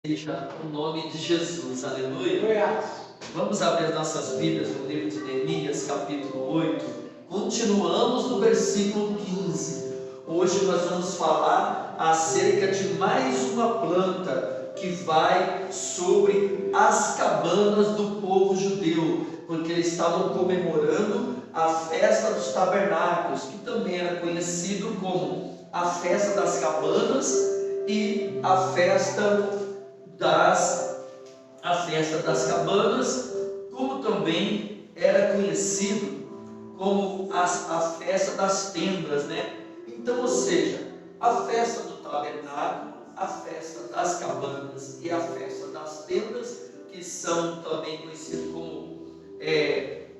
Seja o nome de Jesus, aleluia. Vamos abrir nossas Bíblias no livro de Neemias, capítulo 8. Continuamos no versículo 15. Hoje nós vamos falar acerca de mais uma planta que vai sobre as cabanas do povo judeu, porque eles estavam comemorando a festa dos tabernáculos, que também era conhecido como a festa das cabanas e a festa das cabanas, como também era conhecido como a festa das tendas, né? Então, ou seja, a festa do tabernáculo, a festa das cabanas e a festa das tendas, que são também conhecidos como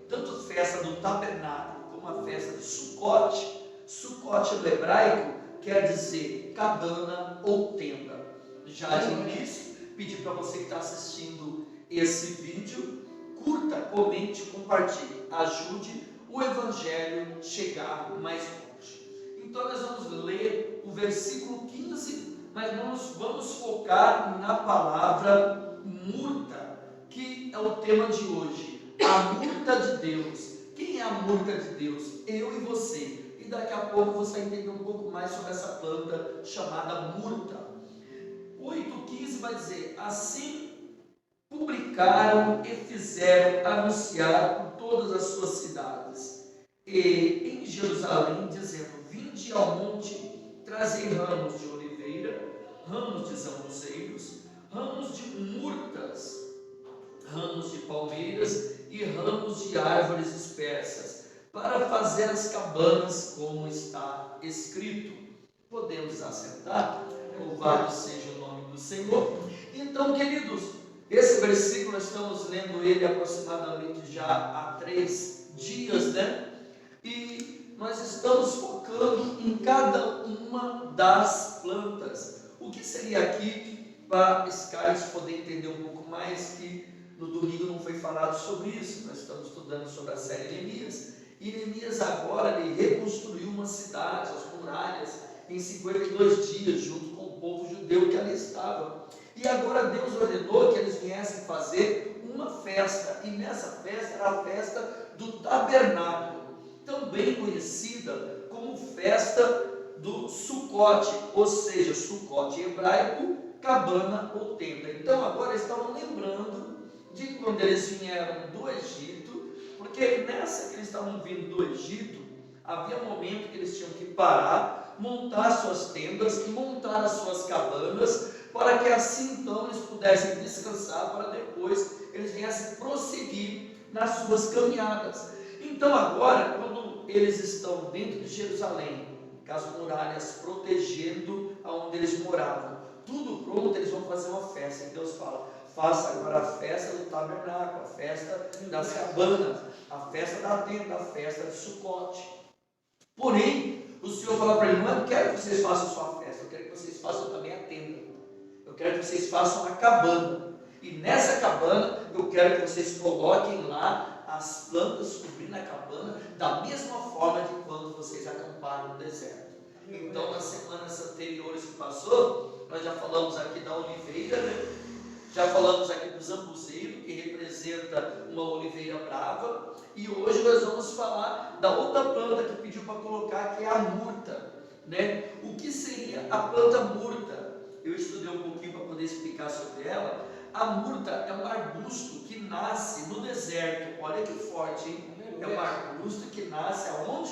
tanto a festa do tabernáculo como a festa de Sucote. Sucote no hebraico quer dizer cabana ou tenda. Já de início, pedir para você que está assistindo esse vídeo, curta, comente, compartilhe, ajude o Evangelho a chegar mais longe. Então nós vamos ler o versículo 15, mas vamos focar na palavra murta, que é o tema de hoje, a murta de Deus. Quem é a murta de Deus? Eu e você. E daqui a pouco você vai entender um pouco mais sobre essa planta chamada murta. 8,15 vai dizer: assim publicaram e fizeram anunciar por todas as suas cidades e em Jerusalém, dizendo: vinde ao monte, trazei ramos de oliveira, ramos de zambuzeiros, ramos de murtas, ramos de palmeiras e ramos de árvores dispersas, para fazer as cabanas como está escrito. Podemos assentar? Louvado seja o nome do Senhor. Então, queridos, esse versículo nós estamos lendo ele aproximadamente já há 3 dias, né? E nós estamos focando em cada uma das plantas. O que seria aqui para esse Carlos poder entender um pouco mais, que no domingo não foi falado sobre isso. Nós estamos estudando sobre a série Neemias, e Neemias agora ele reconstruiu uma cidade, as muralhas, em 52 dias, junto com o povo judeu que ali estava. E agora Deus ordenou que eles viessem fazer uma festa, e nessa festa era a festa do tabernáculo, também conhecida como festa do Sucote, ou seja, Sucote em hebraico, cabana ou tenda. Então agora eles estavam lembrando de quando eles vieram do Egito, porque nessa que eles estavam vindo do Egito, havia um momento que eles tinham que parar, montar suas tendas, montar as suas cabanas, para que assim então eles pudessem descansar, para depois eles viessem prosseguir nas suas caminhadas. Então agora, quando eles estão dentro de Jerusalém, com as muralhas protegendo aonde eles moravam, tudo pronto, eles vão fazer uma festa. E Deus fala: faça agora a festa do tabernáculo, a festa das cabanas, a festa da tenda, a festa de Sucote. Porém, o Senhor fala para ele: não, eu quero que vocês façam a sua festa, eu quero que vocês façam também a tenda, eu quero que vocês façam a cabana, e nessa cabana eu quero que vocês coloquem lá as plantas cobrindo a cabana, da mesma forma de quando vocês acamparam no deserto. Então, nas semanas anteriores que passou, nós já falamos aqui da oliveira, né? Já falamos aqui do zambuzeiro, que representa uma oliveira brava, e hoje nós vamos falar da outra planta que pediu para colocar, que é a murta, né? O que seria a planta murta? Eu estudei um pouquinho para poder explicar sobre ela. A murta é um arbusto que nasce no deserto. Olha que forte, hein? É um arbusto que nasce aonde?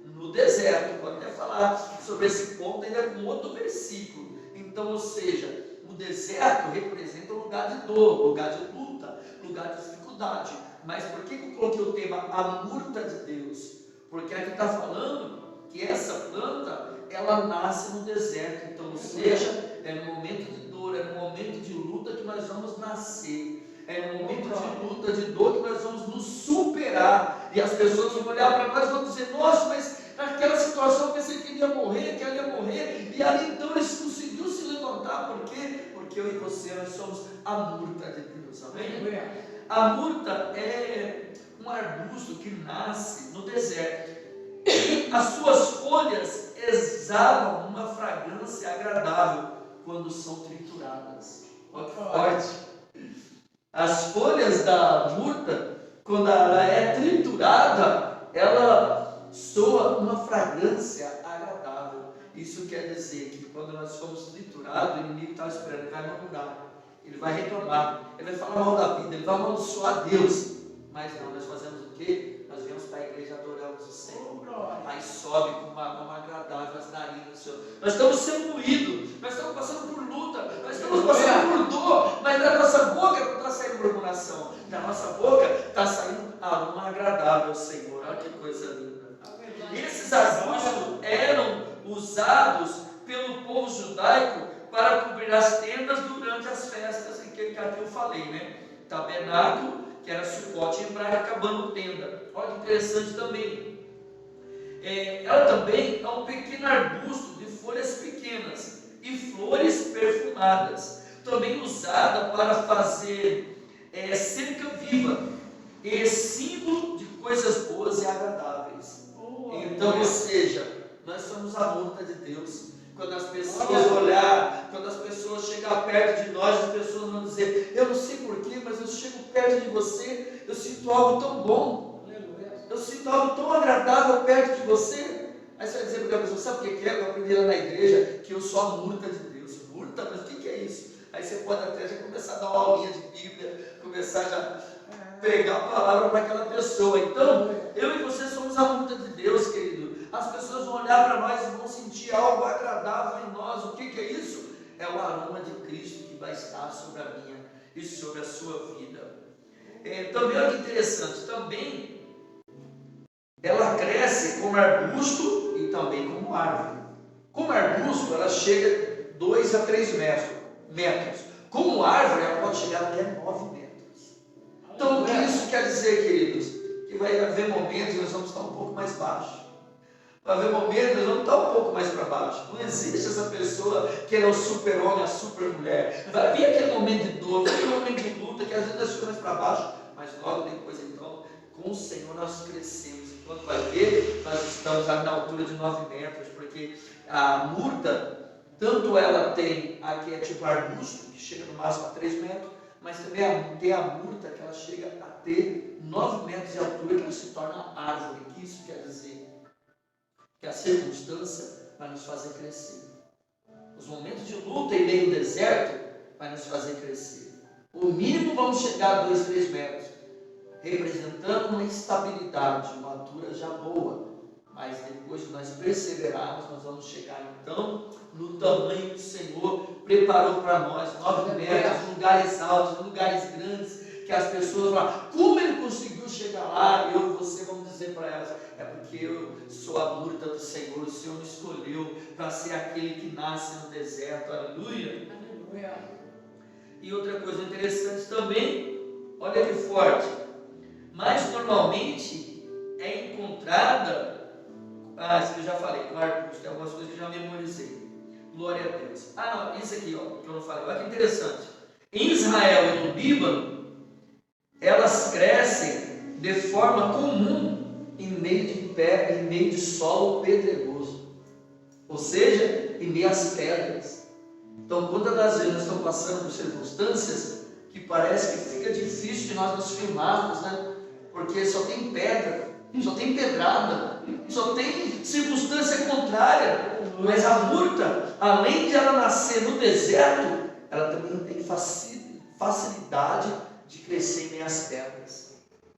No deserto. Pode até falar sobre esse ponto ainda com outro versículo. Então, ou seja, o deserto representa um lugar de dor, lugar de luta, lugar de dificuldade. Mas por que eu coloquei o tema a murta de Deus? Porque aqui está falando que essa planta, ela nasce no deserto. Então, ou seja, é no momento de dor, é no momento de luta que nós vamos nascer. É no momento de luta, de dor, que nós vamos nos superar. E as pessoas vão olhar para nós e vão dizer: nossa, mas naquela situação eu pensei que ele ia morrer, que ele ia morrer. E ali então ele conseguiu se levantar. Por quê? Porque eu e você, nós somos a murta de Deus. Amém? A murta é um arbusto que nasce no deserto. As suas folhas exalam uma fragrância agradável quando são trituradas. Olha que forte. As folhas da murta, quando ela é triturada, ela soa uma fragrância agradável. Isso quer dizer que quando nós somos triturados, o inimigo está esperando, ele vai murmurar, ele vai reclamar, ele vai falar mal da vida, ele vai amaldiçoar Deus. Mas não, nós fazemos o quê? Nós viemos para a igreja, adoramos o Senhor. Aí sobe com uma agradável as narinas do Senhor. Nós estamos sendo moídos, nós estamos passando por luta, nós estamos passando por dor, mas da nossa boca não está saindo murmuração, da nossa boca está saindo aroma agradável ao Senhor. Olha que coisa linda. Esses arbustos eram usados pelo povo judaico para cobrir as tendas durante as festas em que eu falei, né? Tabernáculo, que era Sucote em hebraico, acabando tenda. Olha que interessante também. Ela também é um pequeno arbusto de folhas pequenas e flores perfumadas, também usada para fazer cerca viva e símbolo de coisas boas e agradáveis. Então, ou seja, nós somos a murta de Deus. Quando as pessoas olhar, quando as pessoas chegar perto de nós, as pessoas vão dizer: eu não sei porquê, mas eu chego perto de você, eu sinto algo tão bom, eu sinto algo tão agradável perto de você. Aí você vai dizer para a pessoa: sabe o que é? Eu aprendi lá na igreja que eu sou a murta de Deus. Murta? Mas o que é isso? Aí você pode até já começar a dar uma aulinha de Bíblia, começar já a pregar a palavra para aquela pessoa. Então, eu e você somos a murta de Deus, querido. As pessoas vão olhar para nós e vão sentir algo agradável em nós. O que é isso? É o aroma de Cristo que vai estar sobre a minha e sobre a sua vida. Também, olha que interessante, também ela cresce como arbusto e também como árvore. Como arbusto, ela chega 2 a 3 metros. Como árvore, ela pode chegar até 9 metros. Então, o que isso quer dizer, queridos? Que vai haver momentos que nós vamos estar um pouco mais baixo. Vai haver momentos, nós vamos estar um pouco mais para baixo. Não existe essa pessoa que é o super-homem, a super-mulher. Vai vir aquele momento de dor, aquele momento de luta, que às vezes nós ficamos mais para baixo, mas logo depois, então, com o Senhor nós crescemos. Quando vai ver, nós estamos na altura de 9 metros, porque a murta, tanto ela tem a que é tipo arbusto, que chega no máximo a 3 metros, mas também tem a murta que ela chega a ter 9 metros de altura, que ela se torna árvore. O que isso quer dizer? Que a circunstância vai nos fazer crescer. Os momentos de luta em meio ao deserto vai nos fazer crescer. O mínimo vamos chegar a 2, 3 metros, representando uma estabilidade, uma altura já boa. Mas depois que nós perseverarmos, nós vamos chegar então no tamanho que o Senhor preparou para nós, 9 metros, lugares altos, lugares grandes, que as pessoas falam: como ele conseguiu chegar lá? Eu e você vamos dizer para elas: é porque eu sou a murta do Senhor, o Senhor me escolheu para ser aquele que nasce no deserto. Aleluia. E outra coisa interessante também, olha que forte, mas normalmente é encontrada, isso que eu já falei, com arbusto, tem algumas coisas que eu já memorizei. Glória a Deus. Não, isso aqui, que eu não falei, olha que interessante. Em Israel e no Líbano, elas crescem de forma comum em meio de solo pedregoso, ou seja, em meio às pedras. Então, quando às vezes nós estamos passando por circunstâncias que parece que fica difícil de nós nos firmarmos, né? Porque só tem pedra, só tem pedrada, só tem circunstância contrária. Mas a murta, além de ela nascer no deserto, ela também tem facilidade de crescer em meio às pedras.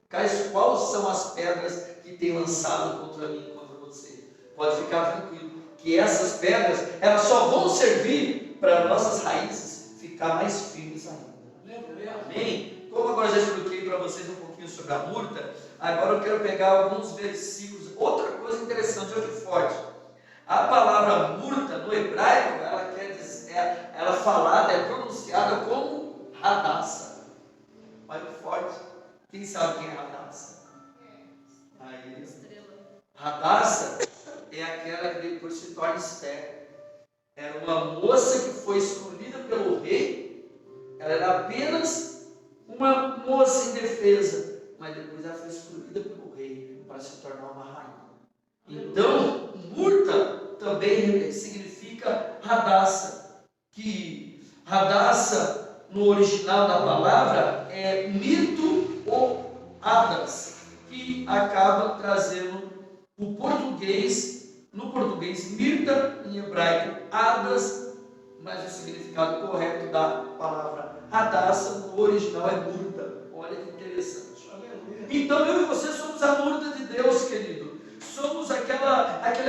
Quais são as pedras que tem lançado contra mim e contra você? Pode ficar tranquilo, que essas pedras, elas só vão servir para nossas raízes ficar mais firmes ainda. Amém? Como agora já expliquei para vocês um pouquinho sobre a murta, agora eu quero pegar alguns versículos. Outra coisa interessante, olha que forte. A palavra murta no hebraico, ela quer dizer, ela falada, é pronunciada como Hadassah. Olha que forte. Quem sabe quem é Hadassah? Aí, Hadassah é aquela que depois se torna Esther. Era uma moça que foi escolhida pelo rei. Ela era apenas uma moça indefesa, mas depois ela foi escolhida pelo rei para se tornar uma rainha. Então, murta também significa Hadassah. Que Hadassah no original da palavra é mito ou hadas, que acaba trazendo o português, no português mirta, em hebraico hadas, mas o significado correto da palavra hadassah no original é murta. Olha que interessante. Então eu e você somos a murta de Deus, querido. Somos aquele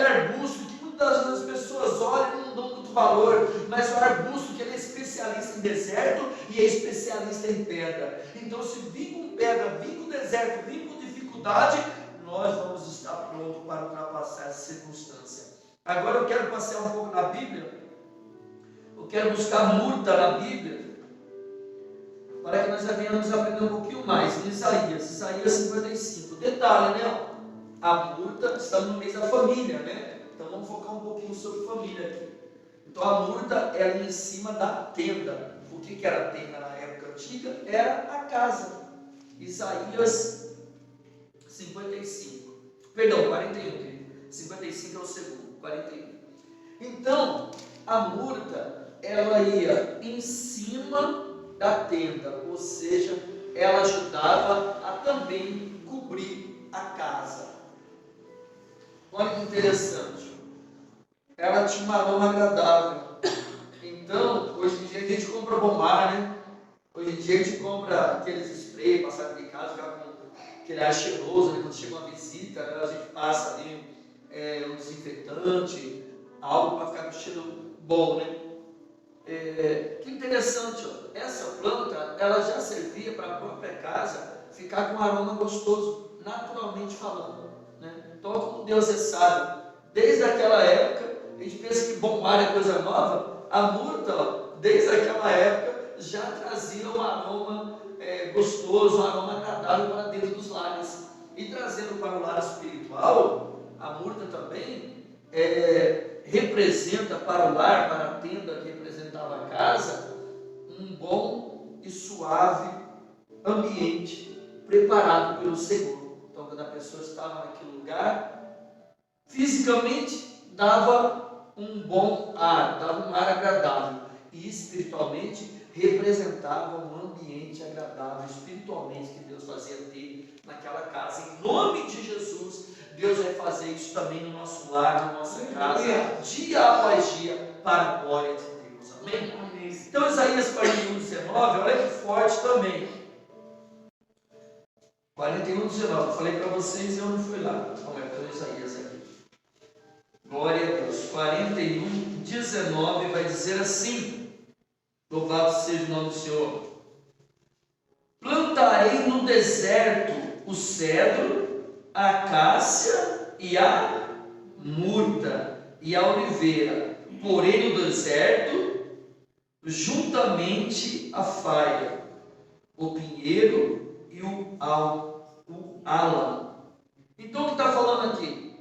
arbusto que muitas vezes as pessoas olham e não dão muito valor, mas o arbusto que ele é especialista em deserto e é especialista em pedra. Então se vir com pedra, vir com deserto, vir com dificuldade, nós vamos estar prontos para ultrapassar essa circunstância. Agora eu quero passear um pouco na Bíblia. Eu quero buscar murta na Bíblia, para que nós venhamos aprender um pouquinho mais em Isaías 55. Detalhe, né? A murta, estamos no mês da família, né? Então vamos focar um pouquinho sobre família aqui. Então a murta é ali em cima da tenda. O que era a tenda na época antiga? Era a casa. Isaías 55. Perdão, 41. 55 é o segundo, 41. Então, a murta, ela ia em cima da tenda, ou seja, ela ajudava a também cobrir a casa. Olha que interessante. Ela tinha um aroma agradável. Então, hoje em dia a gente compra bombar, né? Hoje em dia a gente compra aqueles sprays, passar de casa, ficar com aquele ar cheiroso, né? Quando chega uma visita, né? A gente passa ali um desinfetante, algo para ficar com cheiro bom, né? Que interessante, ó. Essa planta, ela já servia para a própria casa ficar com um aroma gostoso, naturalmente falando, né? Então, como Deus é sábio, desde aquela época, a gente pensa que bombar é coisa nova, a murta, ó, desde aquela época, já trazia um aroma gostoso, um aroma agradável para dentro dos lares. E trazendo para o lar espiritual, a murta também representa para o lar, para a tenda que representava a casa, um bom e suave ambiente preparado pelo Senhor. Então, quando a pessoa estava naquele lugar, fisicamente dava um bom ar, dava um ar agradável, e espiritualmente representava um ambiente agradável, espiritualmente, que Deus fazia ter naquela casa. Em nome de Jesus, Deus vai fazer isso também no nosso lar, na nossa casa, dia após dia, para a glória de Deus. Amém? Então, Isaías 41, 19, olha que forte também. 41, 19, eu falei para vocês e eu não fui lá. Como é que eu Isaías aqui? Glória a Deus. 41, 19 vai dizer assim: louvado seja o nome do Senhor. Plantarei no deserto o cedro, a acácia e a murta e a oliveira, porém no deserto, juntamente a faia, o pinheiro e o álamo. Então o que está falando aqui?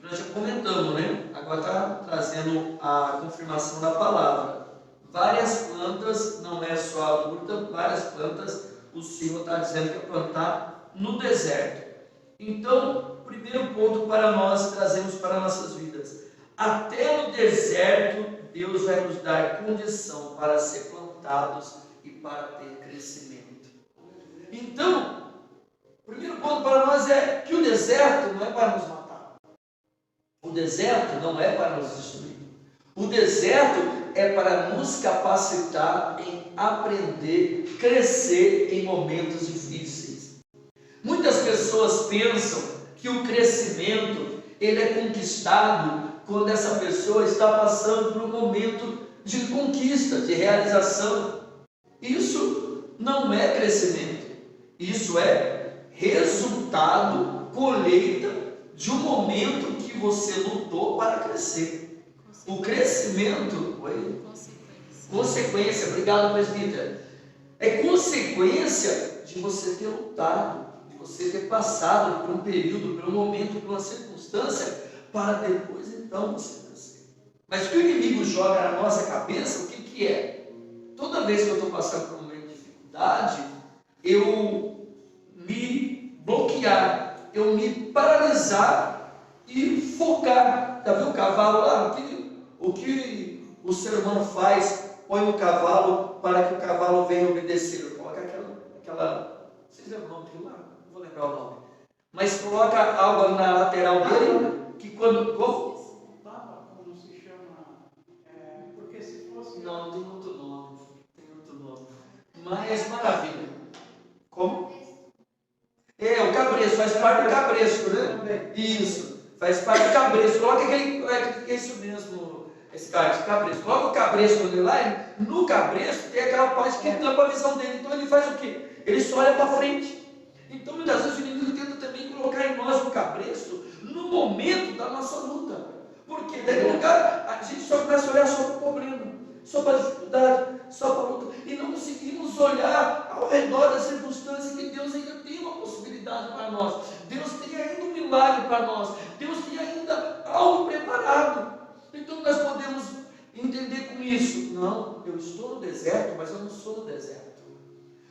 Nós já comentamos, né? Agora está trazendo a confirmação da palavra. Várias plantas, não é só a murta, várias plantas o Senhor está dizendo que é plantar no deserto. Então, primeiro ponto para nós trazemos para nossas vidas: até no deserto Deus vai nos dar condição para ser plantados e para ter crescimento. Então, o primeiro ponto para nós é que o deserto não é para nos matar. O deserto não é para nos destruir. O deserto é para nos capacitar em aprender, crescer em momentos difíceis. Muitas pessoas pensam que o crescimento ele é conquistado quando essa pessoa está passando por um momento de conquista, de realização. Isso não é crescimento. Isso é resultado, colheita de um momento que você lutou para crescer. O crescimento, consequência, obrigado, presbítero, é consequência de você ter lutado, de você ter passado por um período, por um momento, por uma circunstância, para depois então você crescer. Mas o que o inimigo joga na nossa cabeça, o que é? Toda vez que eu estou passando por um momento de dificuldade, eu me bloquear, eu me paralisar e focar. Já viu o cavalo lá? O que o ser humano faz põe o cavalo para que o cavalo venha obedecer. Coloca aquela, vocês lembram o nome daquilo lá? Não vou lembrar o nome. Mas coloca algo na lateral dele, que quando... Como se chama? Porque se fosse... Não, tem outro nome. Mas maravilha. Como? O cabresto, faz parte do cabresto, né? Isso, faz parte do cabresto. Coloca aquele, é isso mesmo, esse cabresto. Coloca o cabresto dele lá, no cabresto tem aquela parte que tampa a visão dele. Então ele faz o quê? Ele só olha para frente. Então muitas vezes o inimigo tenta também colocar em nós o cabresto no momento da nossa luta. Porque daí no lugar a gente só começa a olhar só para o problema, só para a dificuldade, só para a luta. E não conseguimos olhar ao redor das circunstâncias que Deus ainda tem uma possibilidade para nós. Deus tem ainda um milagre para nós. Deus tem ainda algo preparado. Então nós podemos entender com isso. Não, eu estou no deserto, mas eu não sou no deserto.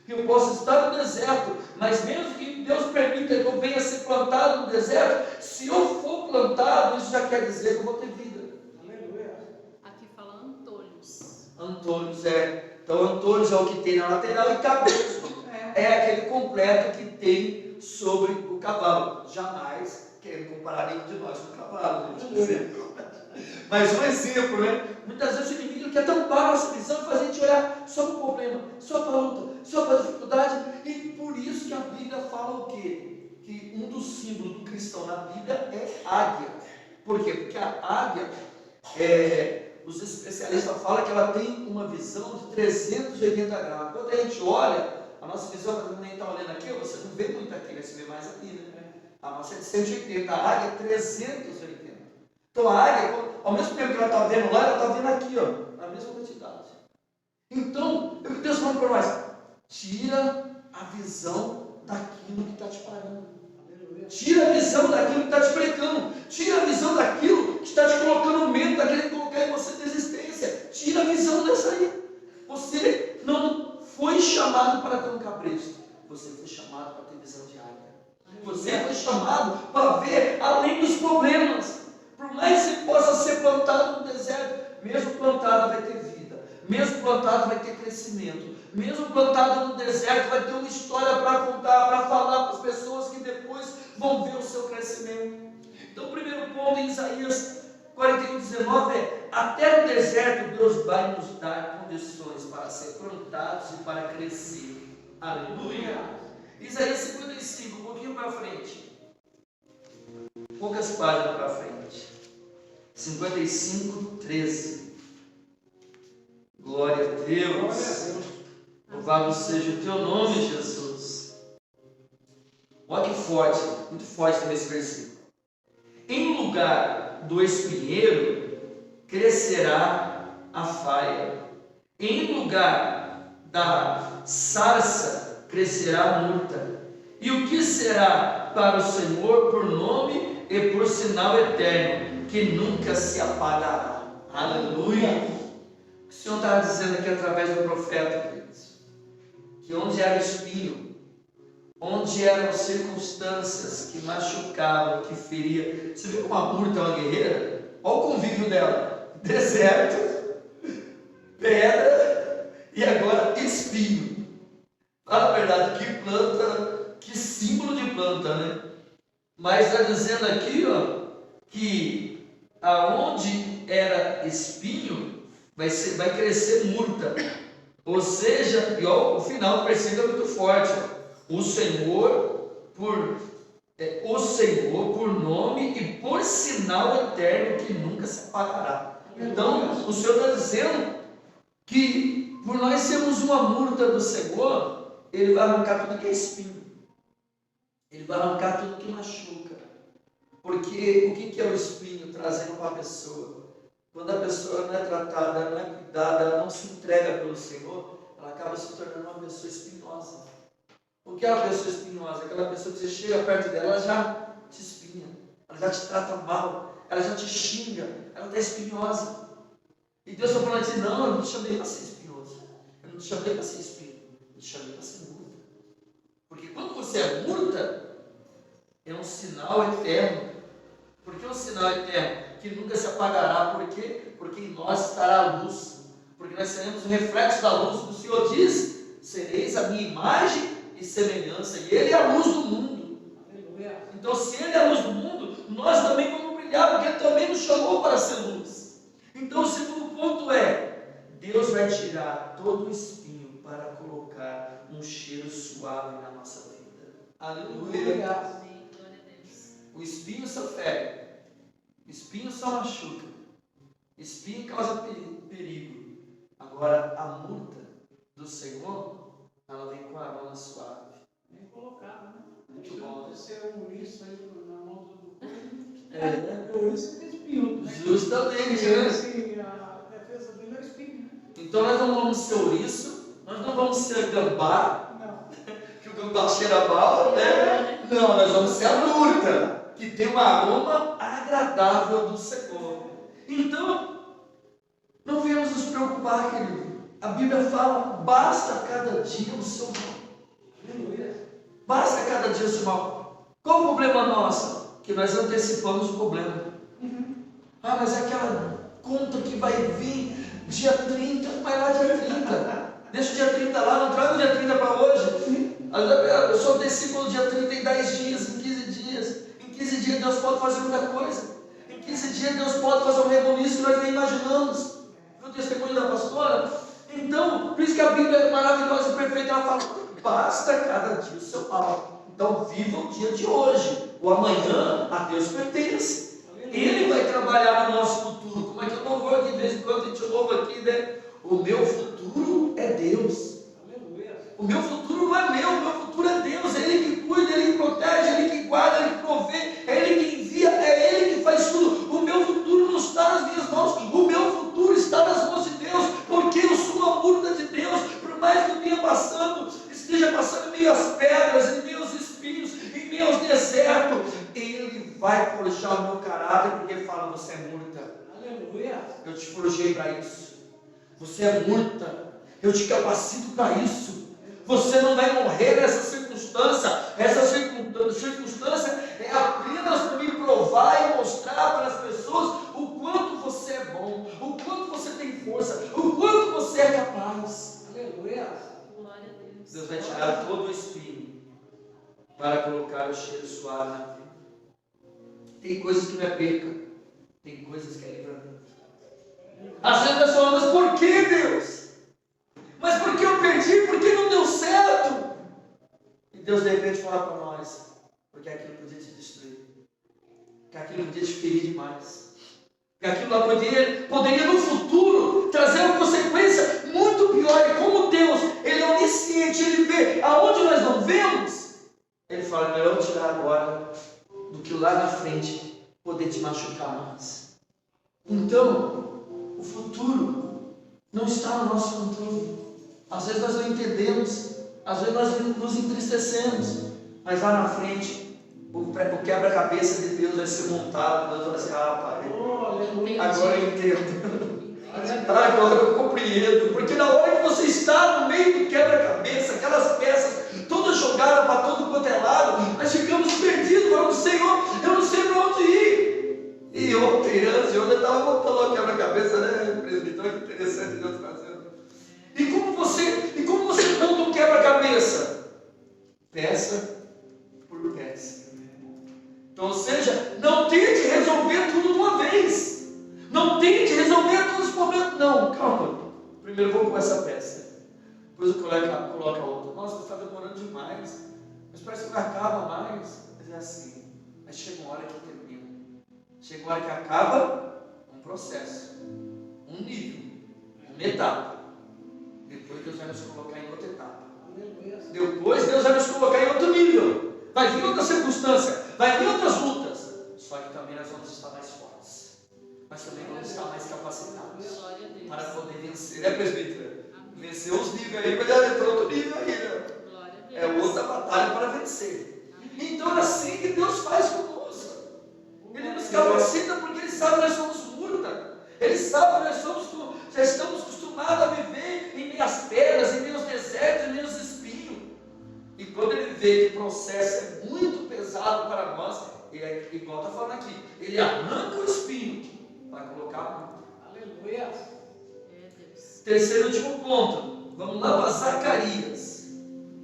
Eu posso estar no deserto, mas mesmo que Deus permita que eu venha ser plantado no deserto, se eu for plantado, isso já quer dizer que eu vou ter vida. Aleluia. Aqui fala antolhos. Antolhos, Então antolhos é o que tem na lateral e cabresto é aquele completo que tem sobre o cavalo. Jamais querendo comparar nenhum de nós com o cavalo, mas um exemplo, né? Muitas vezes o inimigo quer tampar a nossa visão e fazer a gente olhar só para o problema, só para a luta, só para a dificuldade. E por isso que a Bíblia fala o quê? Que um dos símbolos do cristão na Bíblia é águia. Por quê? Porque a águia, os especialistas falam que ela tem uma visão de 380 graus. Quando a gente olha, a nossa visão, quando a gente está olhando aqui, você não vê muito aqui, você vê mais ali, né? A nossa é de 180, a águia é 380. Então a águia, ao mesmo tempo que ela está vendo lá, ela está vendo aqui, ó, na mesma quantidade. Então, eu que Deus falando para nós, tira a visão daquilo que está te parando. Tira a visão daquilo que está te brecando. Tira a visão daquilo que está te colocando medo, está querendo colocar em você desistência. Tira a visão dessa aí. Você não foi chamado para ter um cabresto. Você foi chamado para ter visão de águia. Você foi chamado para ver além dos problemas. Por mais que você possa ser plantado no deserto, mesmo plantado vai ter vida, mesmo plantado vai ter crescimento, mesmo plantado no deserto vai ter uma história para contar, para falar para as pessoas que depois vão ver o seu crescimento. Então o primeiro ponto em Isaías 41:19 é: até no deserto Deus vai nos dar condições para ser plantados e para crescer. Aleluia! Isaías 55, um pouquinho para frente. Poucas páginas para frente. 55:13. Glória a Deus. Louvado seja o teu nome, Jesus. Olha que forte, muito forte também esse versículo. Em lugar do espinheiro crescerá a faia. Em lugar da sarça crescerá a murta. E o que será para o Senhor por nome e por sinal eterno, que nunca se apagará. Aleluia! O Senhor está dizendo aqui através do profeta, queridos, que onde era espinho, onde eram circunstâncias que machucavam, que feriam. Você viu uma murta, uma guerreira? Olha o convívio dela: deserto, pedra e agora espinho. Fala a verdade, que planta, que símbolo de planta, né? Mas está dizendo aqui, ó, que aonde era espinho vai crescer murta. Ou seja, e ó, o final do versículo é muito forte. O Senhor por nome e por sinal eterno que nunca se apagará. Então, o Senhor está dizendo que por nós sermos uma murta do Senhor, Ele vai arrancar tudo que é espinho. Ele vai arrancar tudo que machuca. Porque o que é o espinho trazendo para a pessoa? Quando a pessoa não é tratada, não é cuidada, ela não se entrega pelo Senhor, ela acaba se tornando uma pessoa espinhosa. O que é uma pessoa espinhosa? Aquela pessoa que você chega perto dela, ela já te espinha, ela já te trata mal, ela já te xinga, ela está espinhosa. E Deus está falando assim: não, eu não te chamei para ser espinhoso, eu não te chamei para ser espinho, eu te chamei para ser murta. Porque quando você é murta, é um sinal eterno. Por que um sinal eterno? Que nunca se apagará. Por quê? Porque em nós estará a luz. porque nós seremos o reflexo da luz. O Senhor diz: sereis a minha imagem e semelhança, e Ele é a luz do mundo. Aleluia. Então, se Ele é a luz do mundo, nós também vamos brilhar, porque Ele também nos chamou para ser luz. Então, o segundo ponto é: Deus vai tirar todo o espinho para colocar um cheiro suave na nossa vida. Aleluia. Amém. Glória a Deus. O espinho só fere, o espinho só machuca, o espinho causa perigo. Agora, a murta do Senhor, ela vem com a aroma suave. Bem colocado, né? Muito Se bom. você ouriço aí na mão do coelho, É, ouriço é espinho, né? justamente, E, né? assim, a defesa dele é o espinho, né? Então nós não vamos ser ouriço, nós não vamos ser gambá, Não. que o gambá cheira mal, né? Não, nós vamos ser a murta, que tem um aroma agradável do Senhor. Então, não venhamos nos preocupar, querido. A Bíblia fala: basta cada dia o seu mal. Aleluia. Basta cada dia o seu mal. Qual o problema nosso? Que nós antecipamos o problema. Ah, mas é aquela conta que vai vir dia 30, vai lá dia 30. Deixa o dia 30 lá, não traga o dia 30 para hoje. Eu só antecipo o dia 30 em 10 dias, em 15 dias. Em 15 dias Deus pode fazer muita coisa. Em 15 dias Deus pode fazer um reboliço que nós nem imaginamos. Viu o testemunho da pastora? Então, por isso que a Bíblia é maravilhosa e perfeita. Ela fala: basta cada dia o seu mal. Então, viva o dia de hoje. O amanhã a Deus pertence. Ele vai trabalhar no nosso futuro. Como é que eu não vou aqui de vez em quando a gente louva aqui, né? O meu futuro é Deus. Aleluia. O meu futuro não é meu, o meu futuro é Deus. É Ele que cuida, Ele que protege, Ele que guarda, Ele que provê, é Ele que envia, é Ele que faz tudo. O meu futuro não está nas minhas mãos, o meu futuro está nas mãos de Deus, porque eu sou uma murta de Deus. Por mais que eu esteja passando em meio às pedras, em meio aos espinhos, em meio aos desertos, Ele vai forjar o meu caráter, porque fala: você é murta. Aleluia. Eu te forjei para isso. Você é murta. Eu te capacito para isso. Você não vai morrer nessa circunstância. Essa circunstância é apenas para me provar e mostrar para as pessoas o quanto você é bom, o quanto você tem força, o quanto você é capaz. Aleluia. Glória a Deus. Deus vai tirar todo o espinho para colocar o cheiro suave na vida. Tem coisas que não é perca, tem coisas que é livramento. Às vezes a pessoa fala: mas por que, Deus? Mas por que eu perdi? Por que não deu certo? E Deus de repente fala para nós: porque aquilo podia te destruir, que aquilo podia te ferir demais, que aquilo lá poderia no futuro trazer uma consequência muito pior. E como Deus, Ele é onisciente, Ele vê aonde nós não vemos, Ele fala: melhor eu tirar agora, do que lá na frente poder te machucar mais. Então, o futuro não está no nosso controle. Às vezes nós não entendemos, às vezes nós nos entristecemos, mas lá na frente o quebra-cabeça de Deus vai ser montado. Deus vai assim: ah, pai, Oh, aleluia. agora eu entendo, agora eu compreendo, porque na hora que você está no meio do quebra-cabeça, aquelas peças todas jogadas para todo quanto é lado, nós ficamos perdidos, falando: Senhor, eu não sei para onde ir. E ontem eu estava montando o quebra-cabeça, né, presbítero? Olha que interessante Deus fazendo. E como você monta um quebra-cabeça? Peça por peça. Então, ou seja, não tente resolver tudo de uma vez. Não tente resolver todos os problemas. Não, calma. Primeiro vou com essa peça. Depois eu coloco a outra. Nossa, está demorando demais. Mas parece que não acaba mais. Mas é assim. Mas chega uma hora que termina. Chega uma hora que acaba um processo, um nível, uma etapa. Depois Deus vai nos colocar em outra etapa. Aleluia. Depois Deus vai nos colocar em outro nível. Vai vir outra circunstância, vai vir outras lutas. Só que também nós vamos estar mais fortes. Mas também vamos estar mais capacitados Glória a Deus. para poder vencer. É, presbítero? Amém. Vencer os níveis aí, mas já entrou outro nível aí, né? Glória a Deus. É outra batalha para vencer. Então é assim que Deus faz conosco. Ele nos capacita porque Ele sabe que nós somos murta. Ele sabe que já estamos acostumados a viver em meio às pedras, em meio aos desertos, em meio aos espinhos. E quando Ele vê que o processo é muito pesado para nós, Ele, igual está falando aqui, Ele arranca o espinho para colocar a murta. Aleluia. É Deus. Terceiro e último ponto. Vamos lá para Zacarias.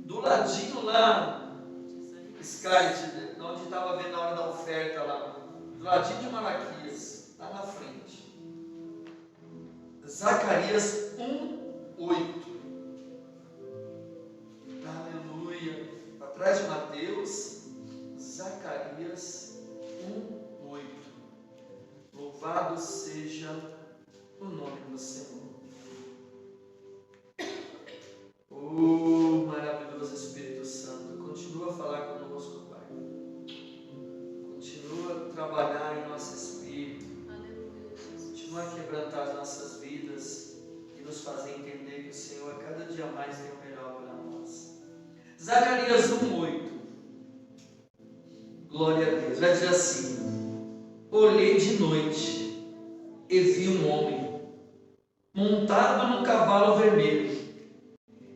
Do ladinho lá, Skype, onde estava vendo a hora da oferta lá. Do ladinho de Malaquias, lá na frente. Zacarias 1:8. Aleluia. Atrás de Mateus, Zacarias 1:8. Louvado seja o nome do Senhor. Oh, maravilhoso Espírito Santo, continua a falar conosco, Pai. Continua a trabalhar em nosso espírito. Continua a quebrantar as nossas vidas e nos fazer entender que o Senhor a cada dia mais tem o melhor para nós. Zacarias 1:8. Glória a Deus. Vai dizer assim: olhei de noite e vi um homem montado num cavalo vermelho.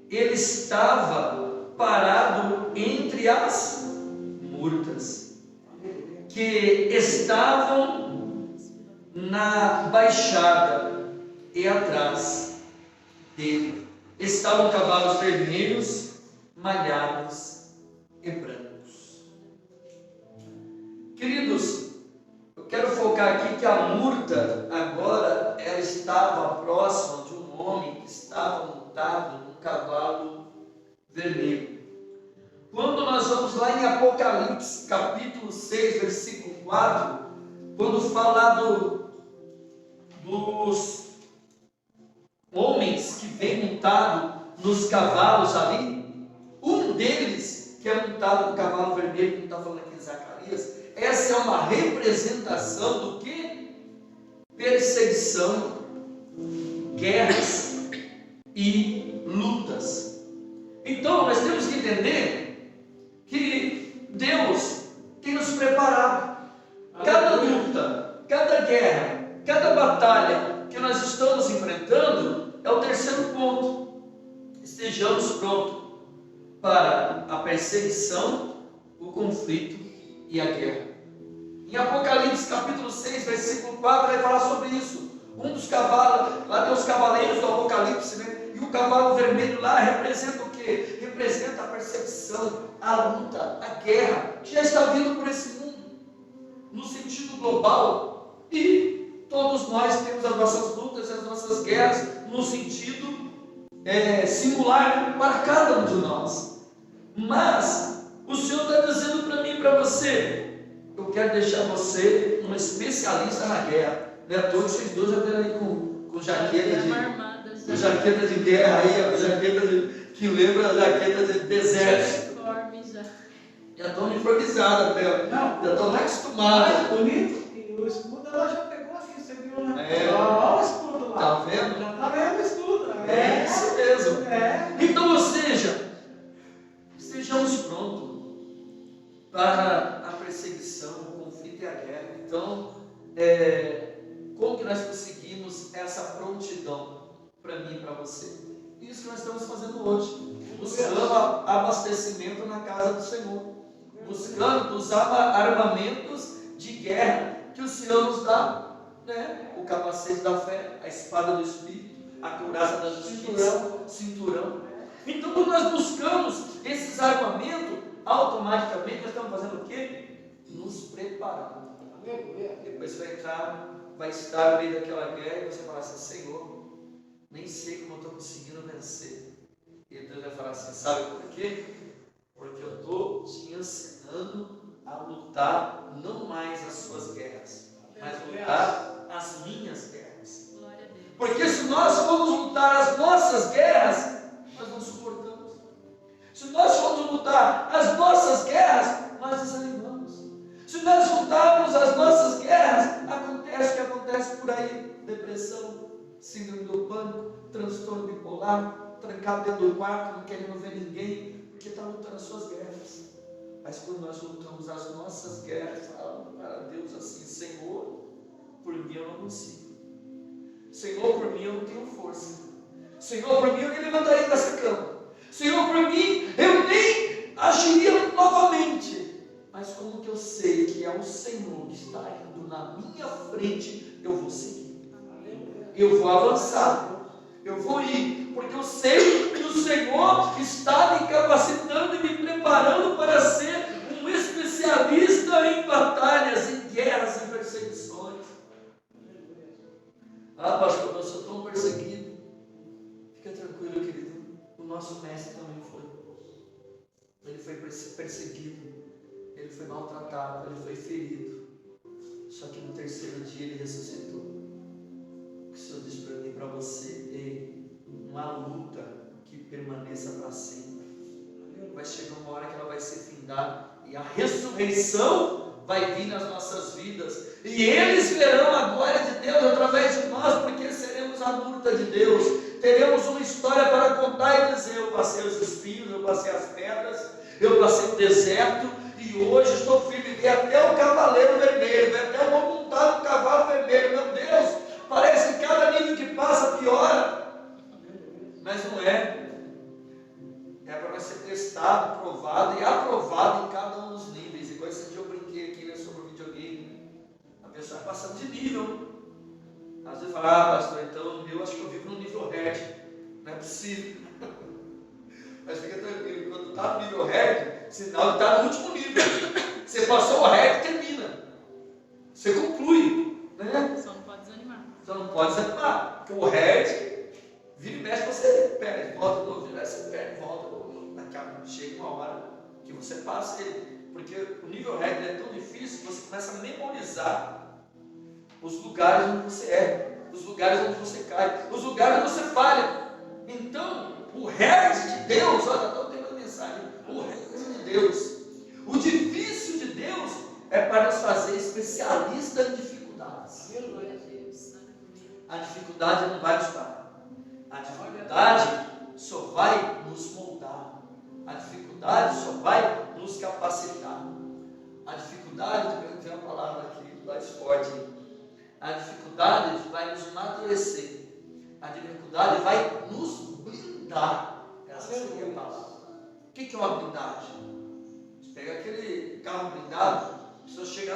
Ele estava parado entre as murtas que estavam na baixada, e atrás dele estavam cavalos vermelhos, malhados e brancos. Queridos, eu quero focar aqui que a murta agora ela estava próxima de um homem que estava montado num cavalo vermelho. Quando nós vamos lá em Apocalipse, capítulo 6, versículo 4, quando fala dos homens que vêm montado nos cavalos ali, um deles que é montado no cavalo vermelho, como está falando aqui em Zacarias, essa é uma representação do que? Perseguição, guerras e lutas. Então nós temos que entender que Deus tem nos preparado. Cada luta, cada guerra, cada batalha que nós estamos enfrentando é o terceiro ponto. Estejamos prontos para a perseguição, o conflito e a guerra. Em Apocalipse capítulo 6, versículo 4, vai falar sobre isso. Um dos cavalos, lá tem os cavaleiros do Apocalipse, né? E o cavalo vermelho lá representa o quê? Representa a perseguição, a luta, a guerra, que já está vindo por esse mundo, no sentido global. E todos nós temos as nossas lutas, as nossas guerras, no sentido singular para cada um de nós. Mas o Senhor está dizendo para mim e para você: eu quero deixar você um especialista na guerra. Não é à toa que vocês dois já estão aí com jaqueta de guerra aí, a jaqueta que lembra a jaqueta de deserto. Já estão uniformizados até, já estão mais acostumados. Bonito, e o escudo ela já pegou aqui, você viu, né? Olha o escudo lá. Tá vendo? Já tá vendo o escudo. É isso mesmo. É. Então, ou seja, estejamos prontos para a perseguição, o conflito e a guerra. Então, como que nós conseguimos essa prontidão para mim e para você? Isso que nós estamos fazendo hoje, buscando abastecimento na casa do Senhor, buscando os armamentos de guerra que o Senhor nos dá, né? O capacete da fé, a espada do Espírito, a couraça da justiça, cinturão. Então, quando nós buscamos esses armamentos, automaticamente nós estamos fazendo o quê? Nos preparando. Depois vai estar no meio daquela guerra e você fala assim: Senhor, nem sei como eu estou conseguindo vencer. E Deus vai falar assim: sabe por quê? Porque eu estou te ensinando a lutar não mais as suas guerras, mas lutar as minhas guerras. Porque se nós formos lutar as nossas guerras, nós não suportamos. Se nós formos lutar as nossas guerras, nós desanimamos. Se nós lutarmos as nossas guerras, acontece o que acontece por aí: depressão, síndrome do pânico, transtorno bipolar, trancado dentro do quarto, não querendo ver ninguém, porque está lutando as suas guerras. Mas quando nós lutamos as nossas guerras, falamos para Deus assim: Senhor, por mim eu não consigo. Senhor, por mim eu não tenho força. Senhor, por mim eu nem levantaria dessa cama. Senhor, por mim eu nem agiria novamente. Mas como que eu sei que é o Senhor que está indo na minha frente, eu vou seguir. Eu vou avançar. Eu vou ir, porque eu sei que o Senhor está me capacitando e me preparando para ser um especialista em batalhas, em guerras, em perseguições. Ah, pastor, eu sou tão perseguido. Fica tranquilo, querido. O nosso mestre também foi. Ele foi perseguido, ele foi maltratado, ele foi ferido. Só que no terceiro dia ele ressuscitou. O que o Senhor diz para mim e para você? Ei, uma luta que permaneça para sempre. Vai chegar uma hora que ela vai ser findada e a ressurreição vai vir nas nossas vidas. E eles verão a glória de Deus através de nós, porque seremos a luta de Deus. Teremos uma história para contar e dizer: eu passei os espinhos, eu passei as pedras, eu passei o deserto e hoje estou firme. Vi até o cavaleiro vermelho, vi até o homem montado no cavalo vermelho. Meu Deus, parece que cada nível que passa piora. Mas não é. É para ser testado, provado e aprovado em cada um dos níveis. Igual esse dia eu brinquei aqui, né, sobre o videogame. A pessoa vai passando de nível. Às vezes fala: ah, pastor, então eu acho que eu vivo no nível hard. Não é possível. Mas fica tranquilo, quando está no nível hard, sinal que está no último nível. Você passou o hard, termina. Você conclui, né? Só não pode desanimar. Só não pode desanimar. Porque o hard, vira e mexe, você perde, volta de novo, você perde, volta. Chega uma hora que você passa ele. Porque o nível hard é tão difícil que você começa a memorizar os lugares onde você erra, os lugares onde você cai, os lugares onde você falha. Então, o resto de Deus, olha, estou tendo uma mensagem, o resto de Deus, o difícil de Deus é para nos fazer especialistas em dificuldades. Glória a Deus. A dificuldade não vai nos parar. A dificuldade só vai nos moldar. A dificuldade só vai nos capacitar. A dificuldade, tem uma palavra aqui mais forte. A dificuldade vai nos amadurecer. A dificuldade vai nos blindar. Essa seria a palavra. O que é uma blindagem? Você pega aquele carro blindado, a pessoa chega,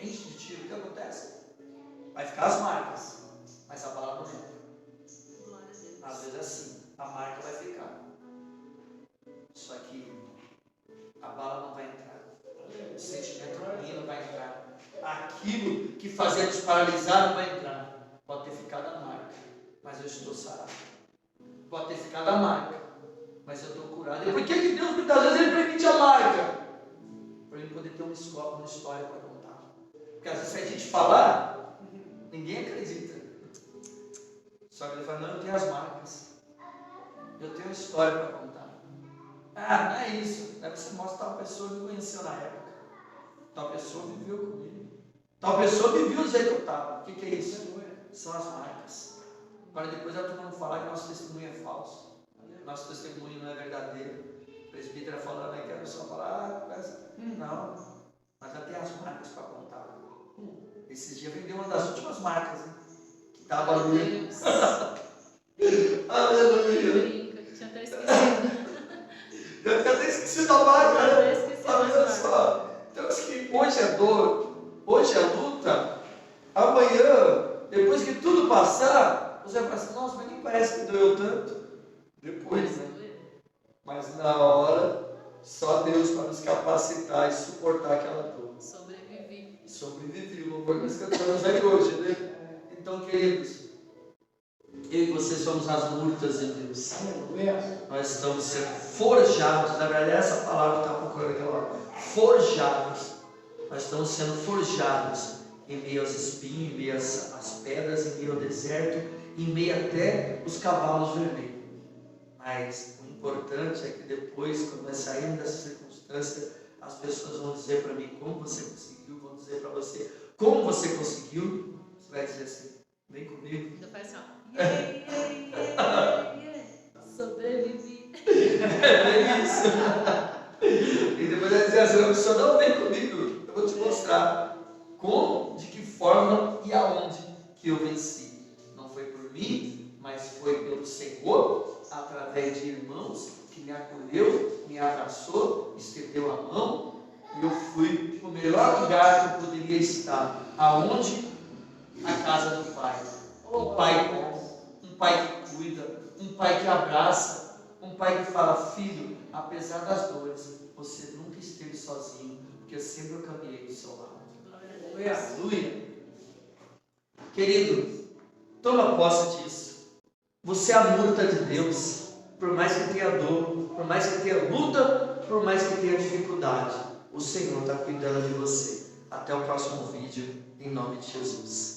enche de tiro, o que acontece? Vai ficar as marcas, mas a bala não entra. Glória a Deus. Às vezes é assim, a marca vai ficar. Só que a bala não vai entrar. O sentimento ruim não vai entrar. Aquilo que fazia nos paralisar não vai entrar. Pode ter ficado a marca, mas eu estou sarado. Pode ter ficado a marca, mas eu estou curado. E por que Deus muitas vezes ele permite a marca? Para ele poder ter uma história para contar. Porque às vezes se a gente falar, ninguém acredita. Só que ele fala: não, eu tenho as marcas. Eu tenho uma história para contar. Ah, não é isso. Aí você mostra: tal pessoa me conheceu na época. Tal pessoa viveu comigo. Tal pessoa me viu do jeito que eu estava. O que é isso? São as marcas. Para depois a turma não falar que nosso testemunho é falso. Nosso testemunho não é verdadeiro. O presbítero falando aí que a pessoa fala: não. Mas já tem as marcas para contar. Esses dias vendeu uma das últimas marcas, né? Que estava ali. Aleluia. Tinha até esquecido. Eu tinha até esquecido a marca, Até né? esqueci Olha só. Então, que hoje é dor, hoje é luta. Amanhã, depois que tudo passar, você vai falar assim: nossa, mas nem parece que doeu tanto. Depois, né? Mas na hora, só Deus para nos capacitar e suportar aquela dor. Sobrevivi, o louvor que nós cantamos aí hoje, né? Então, queridos, eu e você somos as lutas de Deus. Nós estamos sendo forjados. Na verdade, essa palavra está procurando aquela forjados. Nós estamos sendo forjados em meio aos espinhos, em meio às pedras, em meio ao deserto, em meio até os cavalos vermelhos. Mas o importante é que depois, quando nós sairmos dessa circunstância, as pessoas vão dizer para mim como você conseguiu, vão dizer para você como você conseguiu. Você vai dizer assim: vem comigo. Ainda faz assim, ó. Sobrevivi. É isso. E depois vai dizer assim: a pessoa não vem comigo, eu vou te mostrar como, de que forma e aonde que eu venci. Não foi por mim, mas foi pelo Senhor, através de irmãos que me acolheu, me abraçou, estendeu a mão, e eu fui para o melhor lugar que eu poderia estar. Aonde? A casa do Pai. Um Pai bom, um pai que cuida, um pai que abraça, um pai que fala: filho, apesar das dores, você nunca esteve sozinho, porque sempre eu caminhei do seu lado. Aleluia. Querido, toma posse disso. Você é a murta de Deus. Por mais que tenha dor, por mais que tenha luta, por mais que tenha dificuldade, o Senhor está cuidando de você. Até o próximo vídeo, em nome de Jesus.